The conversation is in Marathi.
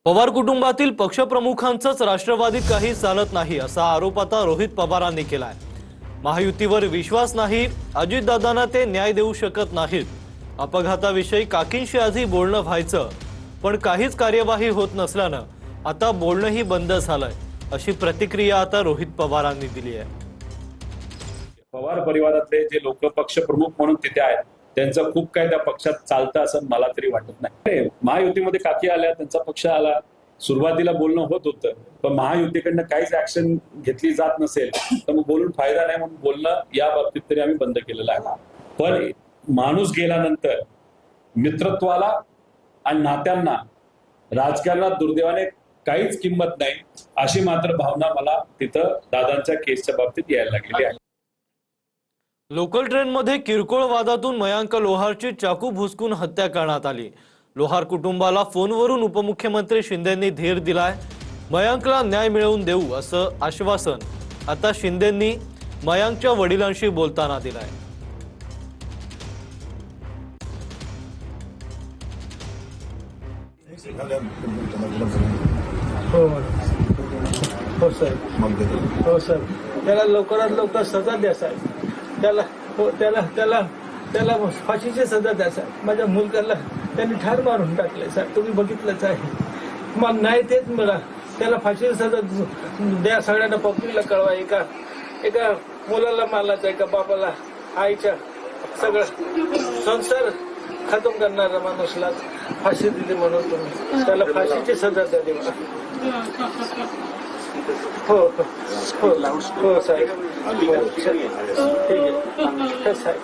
पवार कुटुंबातील पक्षप्रमुखांचंच राष्ट्रवादीत काही चालत नाही असा आरोप आता रोहित पवारांनी केलाय। महायुतीवर विश्वास नाही, अजितदादांना ते न्याय देऊ शकत नाहीत। अपघाताविषयी काकींशी आधी बोलणं व्हायचं, पण काहीच कार्यवाही होत नसल्यानं आता बोलणंही बंद झालंय, अशी प्रतिक्रिया आता रोहित पवारांनी दिली आहे। पवार परिवारातले जे लोक पक्षप्रमुख म्हणून तिथे आहेत त्यांचं खूप काय त्या पक्षात चालतं असं मला तरी वाटत नाही। महायुतीमध्ये काकी आल्या, त्यांचा पक्ष आला, सुरुवातीला बोलणं होत होतं, पण महायुतीकडनं काहीच ऍक्शन घेतली जात नसेल तर मग बोलून फायदा नाही, म्हणून बोलणं या बाबतीत तरी आम्ही बंद केलेलं आहे। पण माणूस गेल्यानंतर मित्रत्वाला आणि नात्यांना राजकारणात दुर्दैवाने काहीच किंमत नाही, अशी मात्र भावना मला तिथं दादांच्या केसच्या बाबतीत यायला लागलेली आहे। लोकल ट्रेनमध्ये किरकोळ वादातून मयांक लोहारची चाकू भुसकून हत्या करण्यात आली। लोहार कुटुंबाला फोनवरून उपमुख्यमंत्री शिंदेंनी धीर दिलाय। मयांकला न्याय मिळवून देऊ असं आश्वासन आता शिंदेंनी मयांकच्या वडिलांशी बोलताना दिलंय। हो सर, त्याला लवकरात लवकर सजा द्या साहेब। त्याला फाशीची सजा द्या साहेब। माझ्या मुलगाला त्यांनी ठार मारून टाकले साहेब, तुम्ही बघितलंच आहे। मग नाही तेच मला त्याला फाशीची सजा द्या, सगळ्यांना पब्लिकला कळवा। एका मुलाला मारलाच, एका बाबाला, आईच्या सगळं संसार खतम करणाऱ्या माणूसला फाशी दिली, म्हणून तुम्ही त्याला फाशीची सजा द्या मला। हो हो हो साहेब, ठीक आहे साहेब।